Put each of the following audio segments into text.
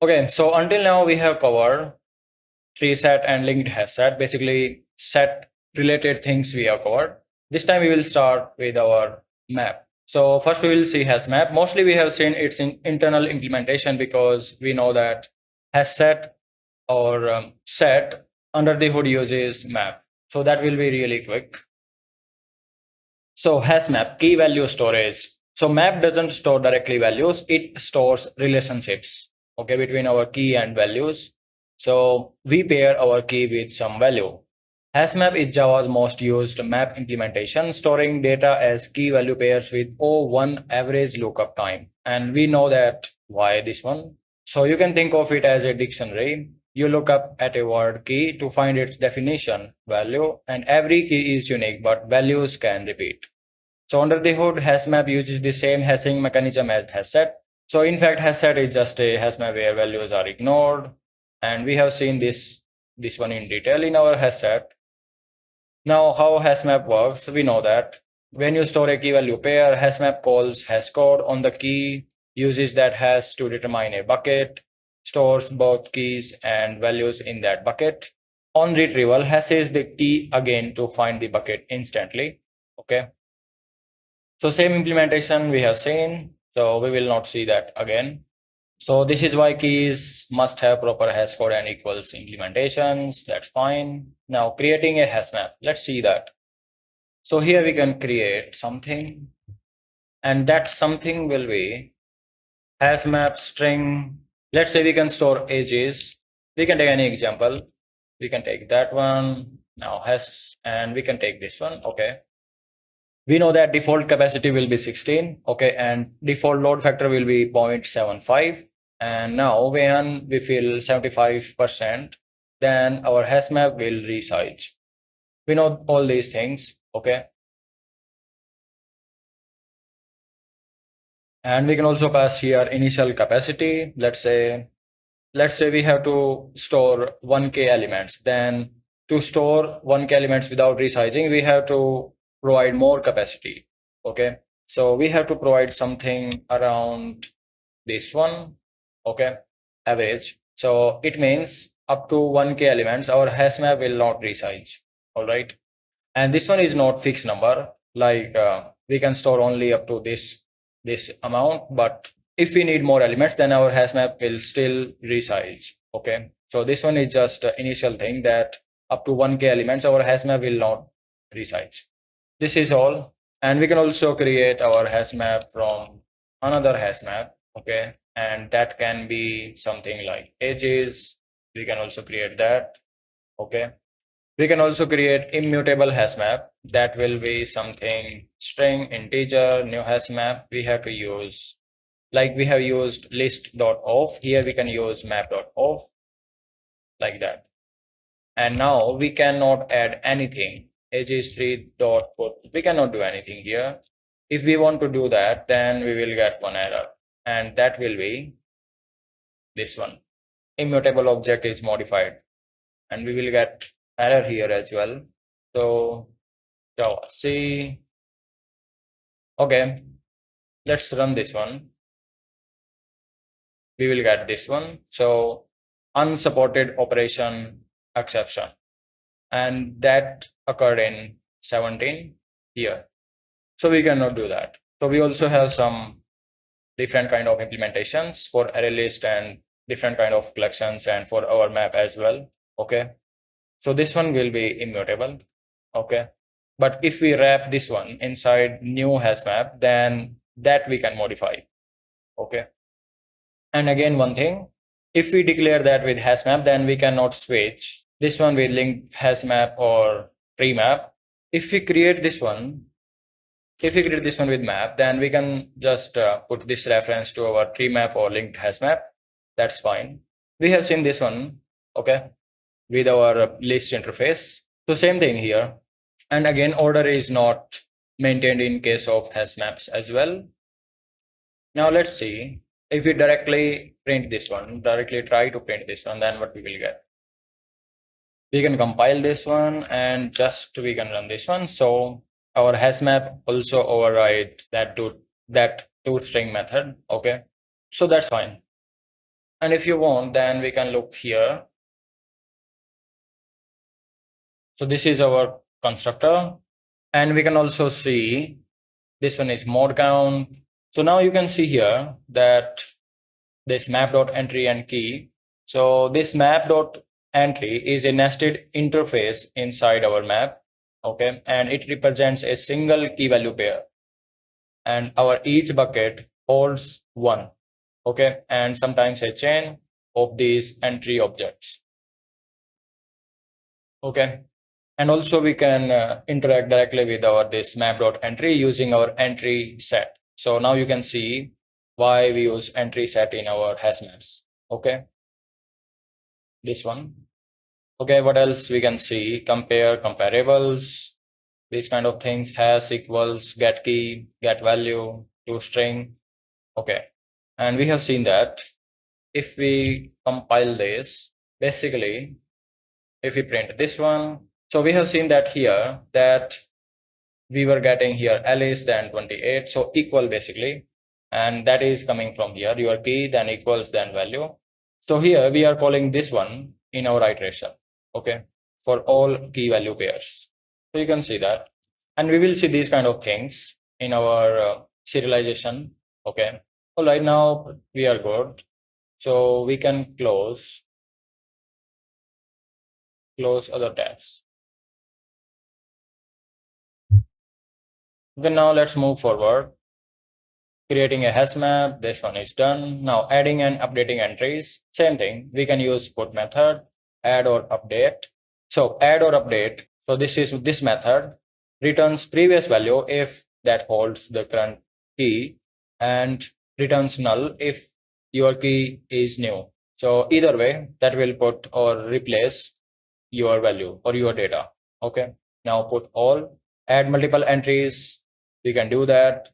Okay, so until now we have covered tree set and linked hash set, basically set related things we have covered. This time we will start with our map. So first we will see HashMap. Mostly we have seen its internal implementation because we know that hash set or set under the hood uses map. So that will be really quick. So HashMap, key value storage. So map doesn't store directly values, it stores relationships, okay, between our key and values. So we pair our key with some value. HashMap is Java's most used map implementation, storing data as key value pairs with O1 average lookup time. And we know that why this one. So you can think of it as a dictionary. You look up at a word key to find its definition, value, and every key is unique, but values can repeat. So under the hood, HashMap uses the same hashing mechanism as HashSet. So in fact, HashSet is just a HashMap where values are ignored. And we have seen this one in detail in our HashSet. Now, how HashMap works, we know that when you store a key value pair, HashMap calls hashcode on the key, uses that hash to determine a bucket, stores both keys and values in that bucket. On retrieval, hashes the key again to find the bucket instantly. Okay. So same implementation we have seen. So we will not see that again. So this is why keys must have proper hash code and equals implementations. That's fine. Now creating a hash map. Let's see that. So here we can create something, and that something will be hash map string. Let's say we can store ages. We can take any example. We can take that one. Now hash, and we can take this one. Okay. We know that default capacity will be 16. Okay. And default load factor will be 0.75. And now when we fill 75%, then our hash map will resize. We know all these things. Okay. And we can also pass here initial capacity. Let's say we have to store 1K elements. Then to store 1K elements without resizing, we have to provide more capacity. Okay. So we have to provide something around this one. Okay. Average. So it means up to 1K elements, our hash map will not resize. All right. And this one is not fixed number. Like we can store only up to this amount, but if we need more elements, then our hash map will still resize. Okay. So this one is just initial thing that up to 1K elements, our hash map will not resize. This is all. And we can also create our hash map from another hash map. Okay. And that can be something like ages. We can also create that. Okay. We can also create immutable hash map. That will be something string, integer, new hash map. We have to use, like we have used list.off. Here we can use map.off like that. And now we cannot add anything. Ages 3.put. We cannot do anything here. If we want to do that, then we will get one error. And that will be this one. Immutable object is modified. And we will get error here as well. So Java C. Okay, let's run this one. We will get this one. So unsupported operation exception, and that occurred in 17 here. So we cannot do that. So we also have some different kind of implementations for array list and different kind of collections and for our map as well. Okay. So this one will be immutable. Okay. But if we wrap this one inside new hash map, then that we can modify. Okay. And again, one thing, if we declare that with hash map, then we cannot switch this one with linked hash map or tree map. If we create this one, with map, then we can just put this reference to our tree map or linked hash map. That's fine. We have seen this one. Okay. With our list interface. So same thing here. And again, order is not maintained in case of HashMaps as well. Now let's see if we directly print this one, directly try to print this one, then what we will get. We can compile this one and just we can run this one. So our HashMap also override that toString method. Okay. So that's fine. And if you want, then we can look here. So this is our constructor, and we can also see this one is mode count. So now you can see here that this map.entry and key. So this map.entry is a nested interface inside our map, okay, and it represents a single key value pair, and our each bucket holds one, okay, and sometimes a chain of these entry objects, okay. And also we can interact directly with our this map.entry using our entry set. So now you can see why we use entry set in our HashMaps, okay. This one, okay. What else we can see? Compare comparables, these kind of things. Hash equals get key, get value to string, okay. And we have seen that if we compile this, basically if we print this one, so we have seen that here that we were getting here Alice then 28, so equal basically, and that is coming from here, your key then equals then value. So here we are calling this one in our iteration, okay, for all key value pairs. So you can see that, and we will see these kind of things in our serialization, okay. All right, now we are good, so we can close other tabs. Okay, now let's move forward. Creating a hash map, this one is done. Now adding and updating entries, same thing. We can use put method, add or update. So add or update. So this method returns previous value if that holds the current key, and returns null if your key is new. So either way, that will put or replace your value or your data. Okay. Now put all, add multiple entries. We can do that.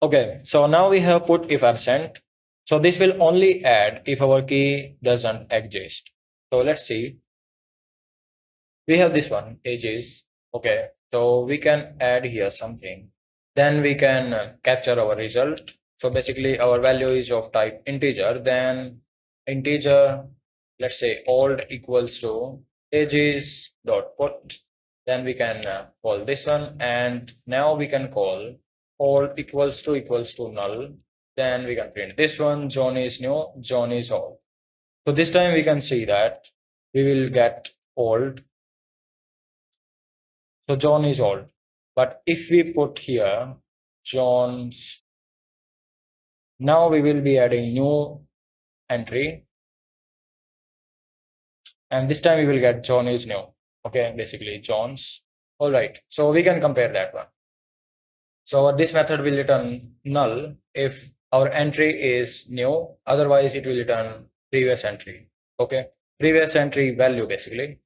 Okay, so now we have put if absent. So this will only add if our key doesn't exist. So let's see. We have this one, ages. Okay, so we can add here something. Then we can capture our result. So basically our value is of type integer. Then integer, let's say old equals to ages dot put. Then we can call this one, and now we can call old equals to null. Then we can print this one, John is new, John is old. So this time we can see that we will get old. So John is old. But if we put here John's, now we will be adding new entry. And this time we will get John is new. Okay, basically John's. All right, so we can compare that one. So this method will return null if our entry is new, otherwise it will return previous entry. Okay, previous entry value basically.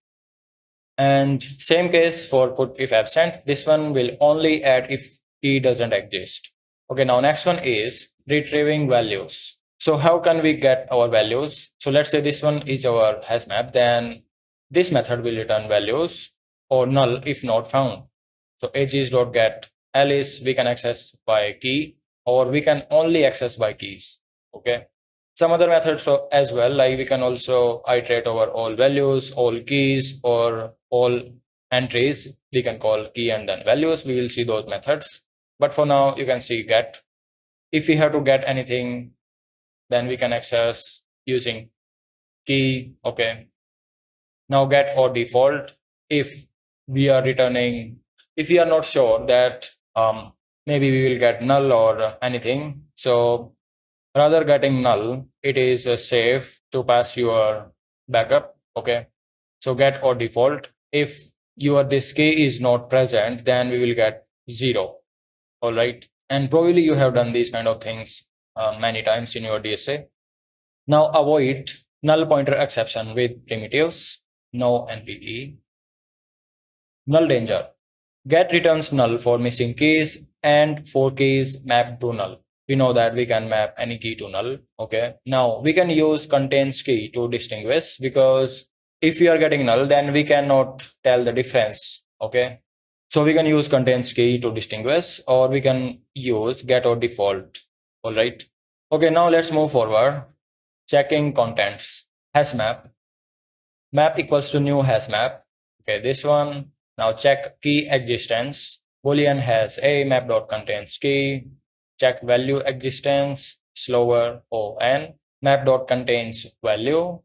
And same case for put if absent, this one will only add if key doesn't exist. Okay, now next one is retrieving values. So how can we get our values? So let's say this one is our hash map, then this method will return values or null if not found. So ages.get Alice we can access by key, or we can only access by keys. Okay. Some other methods as well, like we can also iterate over all values, all keys, or all entries. We can call key and then values. We will see those methods. But for now, you can see get. If we have to get anything, then we can access using key. Okay. Now get or default. If we are returning, if we are not sure that maybe we will get null or anything. So rather getting null, it is safe to pass your backup. Okay. So get or default. If your this key is not present, then we will get 0. All right. And probably you have done these kind of things many times in your DSA. Now avoid null pointer exception with primitives. No NPE. Null danger. Get returns null for missing keys and for keys mapped to null. We know that we can map any key to null. Okay. Now we can use contains key to distinguish, because if we are getting null, then we cannot tell the difference. Okay. So we can use contains key to distinguish, or we can use get or default. All right. Okay. Now let's move forward. checking contents. HashMap. Map equals to new HashMap. Okay, this one. Now check key existence. Boolean has a map dot contains key. Check value existence. Slower on. Map dot contains value.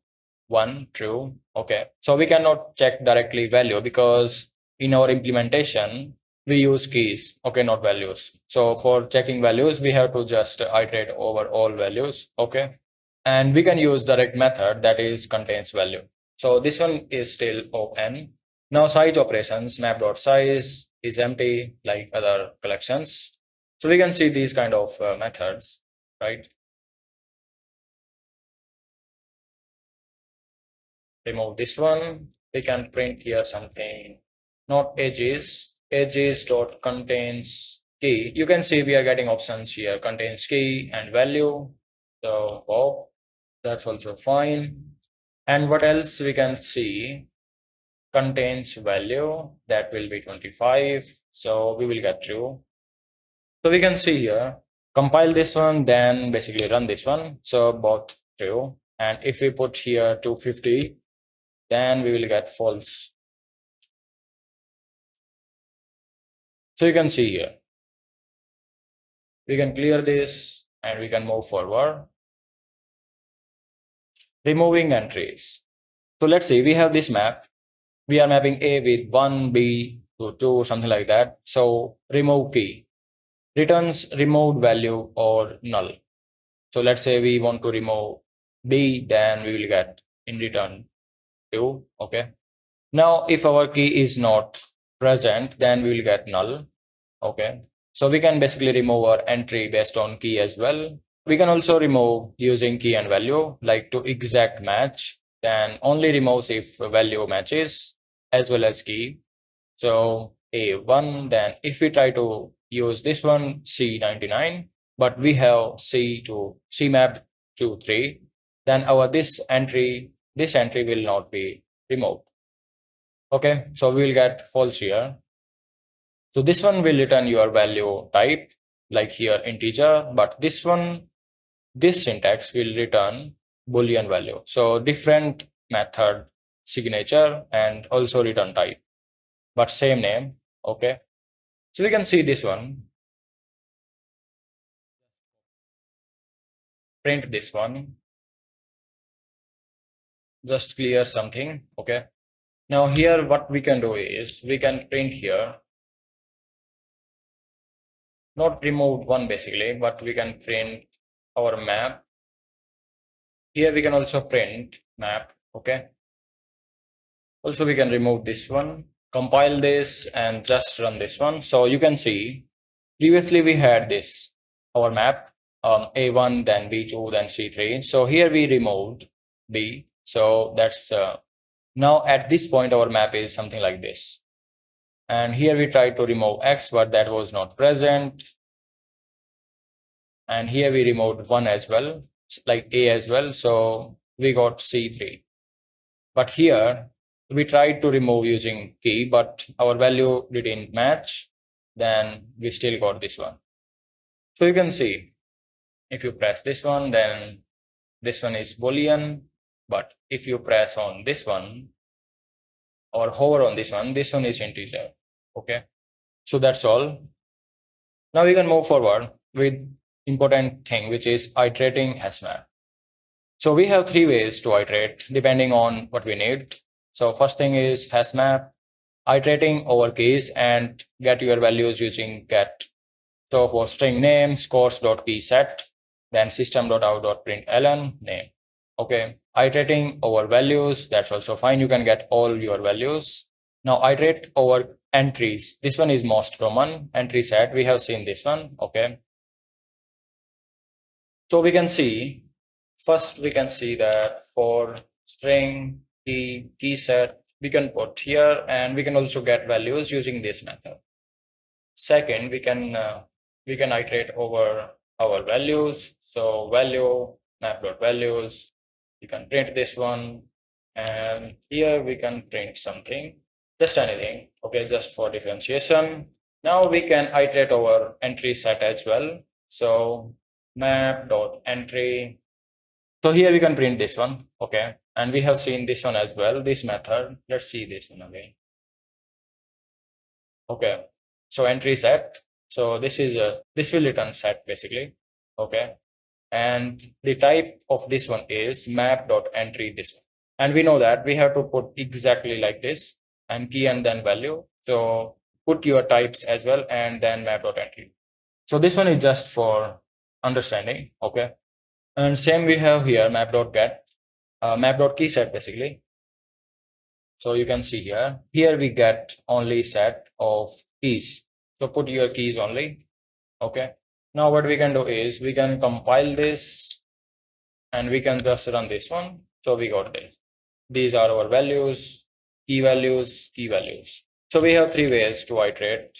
One true. Okay, so we cannot check directly value because in our implementation we use keys. Okay, not values. So for checking values, we have to just iterate over all values. Okay, and we can use direct method that is contains value. So this one is still on. Now size operations, map.size is empty like other collections. So we can see these kind of methods, right? Remove this one. We can print here something, not edges. Edges dot contains key. You can see we are getting options here, contains key and value. So that's also fine. And what else we can see? Contains value, that will be 25. So we will get true. So we can see here, compile this one, then basically run this one. So both true. And if we put here 250, then we will get false. So you can see here, we can clear this and we can move forward. Removing entries. So let's see, we have this map. We are mapping A with 1, B to 2, something like that. So remove key. Returns removed value or null. So let's say we want to remove B, then we will get in return 2. Okay. Now, if our key is not present, then we will get null. Okay. So we can basically remove our entry based on key as well. We can also remove using key and value, like to exact match, then only removes if value matches as well as key. So A1, then if we try to use this one, C99, but we have C to C map to 3, then our this entry will not be removed. Okay, so we will get false here. So this one will return your value type, like here integer, but this one, this syntax will return Boolean value. So different method signature and also return type, but same name. Okay, so we can see this one, print this one, just clear something. Okay, now here what we can do is we can print here, not remove one basically, but we can print our map. Here we can also print map. Okay, also we can remove this one, compile this and just run this one. So you can see previously we had this, our map, A1, then B2, then C3. So here we removed B. So that's now at this point our map is something like this. And here we tried to remove X, but that was not present. And here we removed 1 as well, like A as well. So we got C3. But here we tried to remove using key, but our value didn't match. Then we still got this one. So you can see, if you press this one, then this one is Boolean. But if you press on this one or hover on this one is integer. Okay. So that's all. Now we can move forward with important thing, which is iterating HashMap. So we have 3 ways to iterate depending on what we need. So first thing is HashMap, iterating over keys and get your values using get. So for string name, scores.keySet, then system.out.println name. Okay, iterating over values, that's also fine. You can get all your values. Now iterate over entries. This one is most common, entry set. We have seen this one. Okay. So we can see, first we can see that for string key set, we can put here and we can also get values using this method. Second, we can iterate over our values. So value map.values, we can print this one, and here we can print something, just anything. Okay, just for differentiation. Now we can iterate over entry set as well. So map.entry, So here we can print this one, okay? And we have seen this one as well, this method. Let's see this one again. Okay, so entry set. So this will return set basically, okay? And the type of this one is map.entry this one. And we know that we have to put exactly like this and key and then value. So put your types as well and then map.entry. So this one is just for understanding, okay? And same we have here map.get, map.keyset basically. So you can see here we get only set of keys. So put your keys only, okay? Now what we can do is we can compile this and we can just run this one. So we got this. These are our values, key values, key values. So we have three ways to iterate.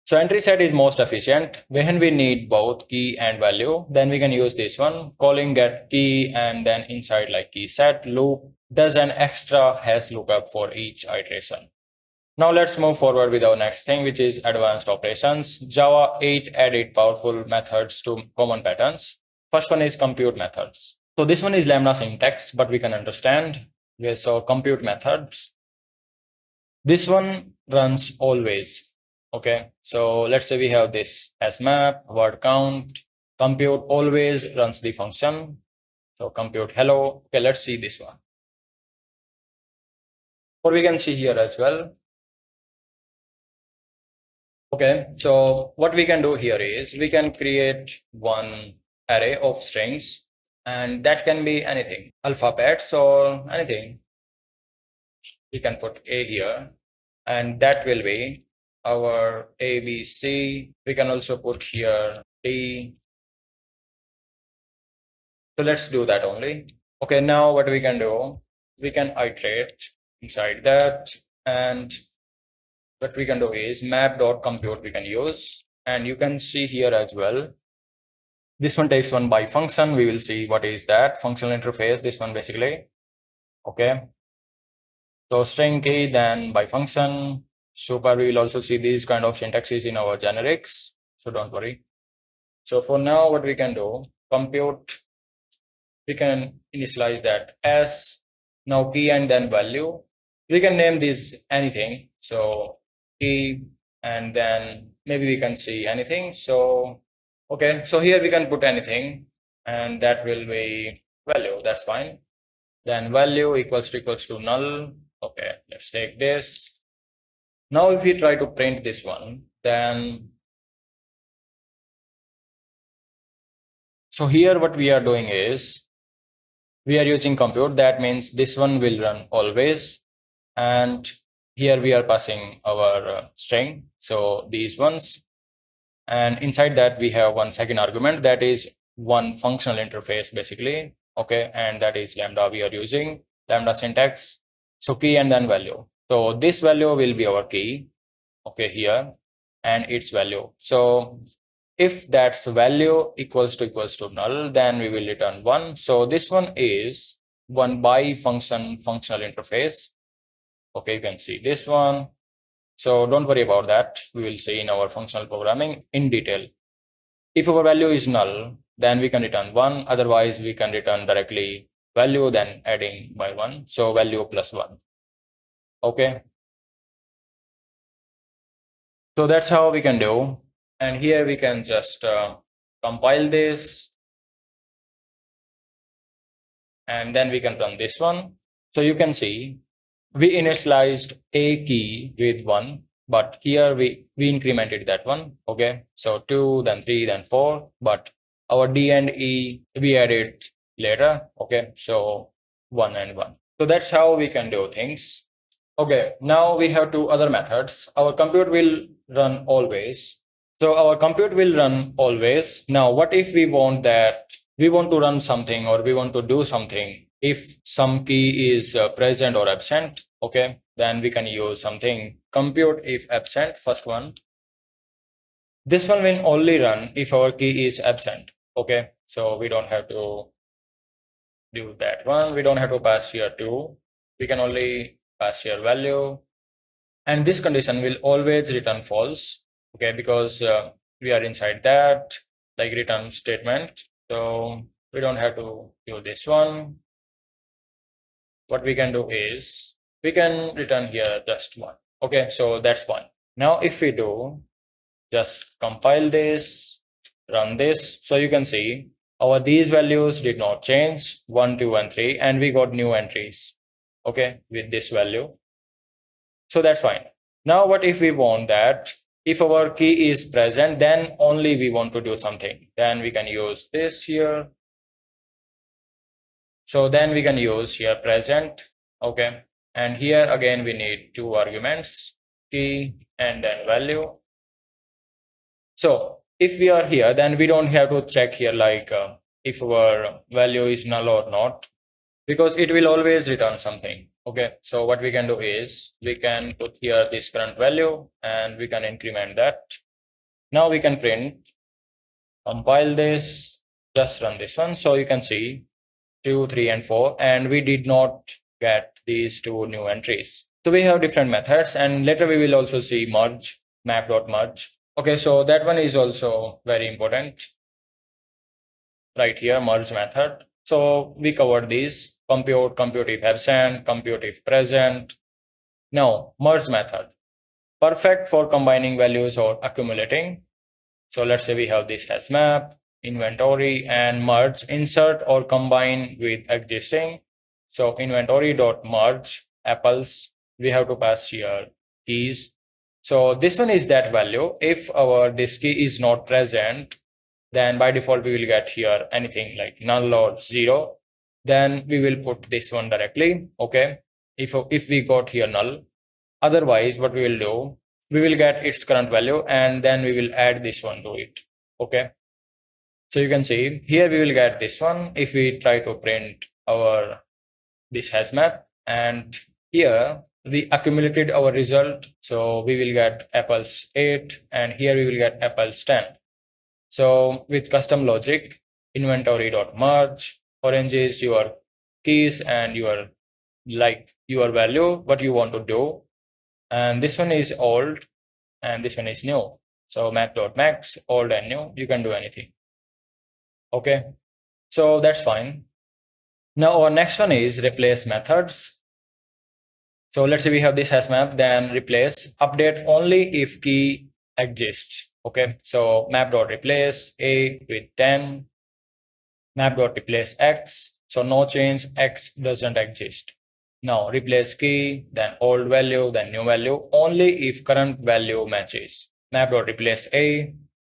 So entry set is most efficient. When we need both key and value, then we can use this one, calling get key and then inside like key set loop does an extra hash lookup for each iteration. Now let's move forward with our next thing, which is advanced operations. Java 8 added powerful methods to common patterns. First one is compute methods. So this one is lambda syntax, but we can understand. Okay, so compute methods. This one runs always. Okay, so let's say we have this HashMap, word count, compute always runs the function. So compute hello. Okay, let's see this one. Or we can see here as well. Okay, so what we can do here is we can create one array of strings, and that can be anything, alphabets or anything. We can put A here, and that will be our A, B, C. We can also put here D. So let's do that only. Okay, now what we can do, we can iterate inside that, and what we can do is map.compute we can use, and you can see here as well. This one takes one by function. We will see what is that functional interface. This one basically. Okay. So string key, then by function. Super, we will also see these kind of syntaxes in our generics. So don't worry. So for now, what we can do, compute, we can initialize that as now key and then value. We can name this anything. So key and then maybe we can see anything. So okay, so here we can put anything and that will be value. That's fine. Then value equals to null. Okay, let's take this. Now if we try to print this one, then so here what we are doing is we are using compute. That means this one will run always. And here we are passing our string. So these ones. And inside that we have one second argument that is one functional interface basically. Okay, and that is lambda we are using, lambda syntax. So key and then value. So this value will be our key, okay, here, and its value. So if that's value equals to null, then we will return one. So this one is one by function functional interface. Okay, you can see this one. So don't worry about that. We will see in our functional programming in detail. If our value is null, then we can return one. Otherwise, we can return directly value, then adding by one. So value plus one. Okay. So that's how we can do. And here we can just compile this. And then we can run this one. So you can see we initialized a key with one, but here we incremented that one. Okay, so 2, then 3, then 4, but our D and E we added later. Okay, so 1 and 1. So that's how we can do things. Okay, now we have two other methods. Our compute will run always. So our compute will run always. Now, what if we want that we want to run something or we want to do something if some key is present or absent? Okay, then we can use something ComputeIfAbsent, first one. This one will only run if our key is absent. Okay, so we don't have to do that one. We don't have to pass here 2. We can only pass here value. And this condition will always return false. Okay, because we are inside that. like return statement. So we don't have to do this one. What we can do is we can return here just one. Okay, so that's fine. Now if we do just compile this, run this, so you can see our these values did not change 1, 2, and 3, and we got new entries. Okay, with this value. So that's fine. Now what if we want that if our key is present, then only we want to do something, then we can use this here. So then we can use here present. Okay, and here again we need two arguments, key and then value. So if we are here, then we don't have to check here like if our value is null or not, because it will always return something. Okay, so what we can do is we can put here this current value and we can increment that. Now we can print, compile this, just run this one. So you can see 2, 3, and 4, and we did not get these two new entries. So we have different methods, and later we will also see merge, map.merge. Okay, so that one is also very important. Right here, merge method. So we covered these, computeIfAbsent, computeIfPresent. Now, merge method. Perfect for combining values or accumulating. So let's say we have this HashMap, inventory, and merge, insert or combine with existing. So inventory.merge apples, we have to pass here keys. So this one is that value. If our this key is not present, then by default we will get here anything like null or 0. Then we will put this one directly. Okay, if we got here null. Otherwise, what we will do, we will get its current value and then we will add this one to it. Okay, so you can see here we will get this one if we try to print our this HashMap, and here we accumulated our result, so we will get apples 8 and here we will get apples 10. So with custom logic, inventory.merge, orange is your keys and your value, what you want to do, and this one is old and this one is new. So map.max, old and new, you can do anything. Okay, so that's fine. Now our next one is replace methods. So let's say we have this HashMap, then replace, update only if key exists. Okay, so map.replace a with 10, map.replace x, so no change, x doesn't exist. Now replace key, then old value, then new value, only if current value matches. Map.replace a,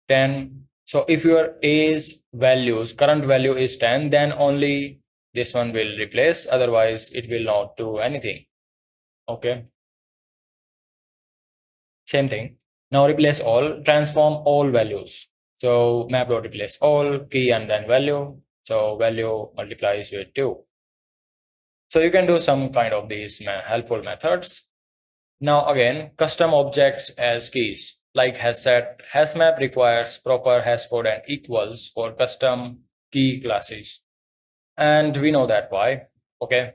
10. So if your a's values, current value is 10, then only this one will replace, otherwise it will not do anything. Okay. Same thing. Now replace all, transform all values. So map.replace all, key and then value. So value multiplies with 2. So you can do some kind of these helpful methods. Now again, custom objects as keys. Like HashMap requires proper hash code and equals for custom key classes. And we know that why. Okay.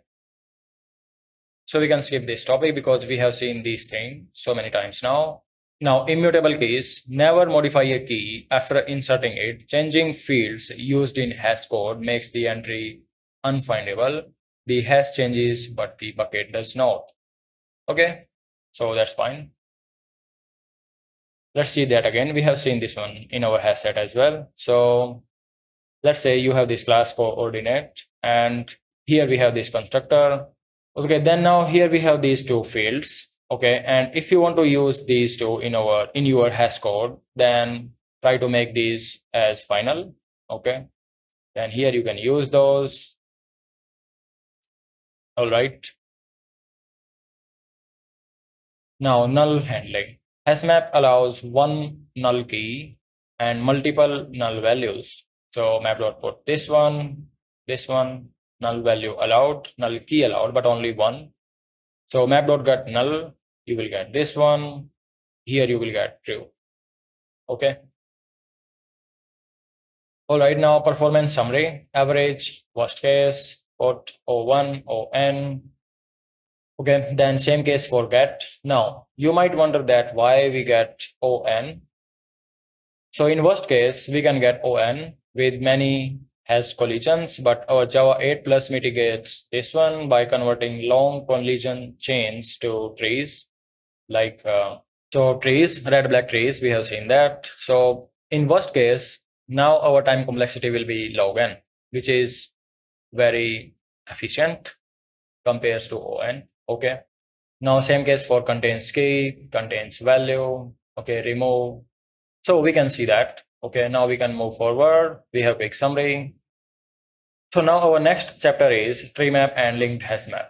So we can skip this topic because we have seen these things so many times now. Now, immutable keys, never modify a key after inserting it. Changing fields used in hash code makes the entry unfindable. The hash changes, but the bucket does not. Okay, so that's fine. Let's see that again. We have seen this one in our hash set as well. So let's say you have this class coordinate, and here we have this constructor. Okay, then now here we have these two fields. Okay, and if you want to use these two in your hash code, then try to make these as final. Okay, then here you can use those. All right. Now null handling. HashMap allows one null key and multiple null values. So map.put this one, null value allowed, null key allowed, but only one. So map.get null, you will get this one. Here you will get true. Okay. All right, now performance summary, average, worst case, put O1, ON. Okay, then same case for get. Now, you might wonder that why we get ON. So in worst case, we can get on with many hash collisions, but our Java 8 plus mitigates this one by converting long collision chains to trees, like so trees, red black trees, we have seen that. So in worst case, now our time complexity will be log n, which is very efficient compares to on. Okay. Now same case for contains key, contains value, okay, remove. So we can see that. Okay, now we can move forward. We have quick summary. So now our next chapter is tree map and linked HashMap.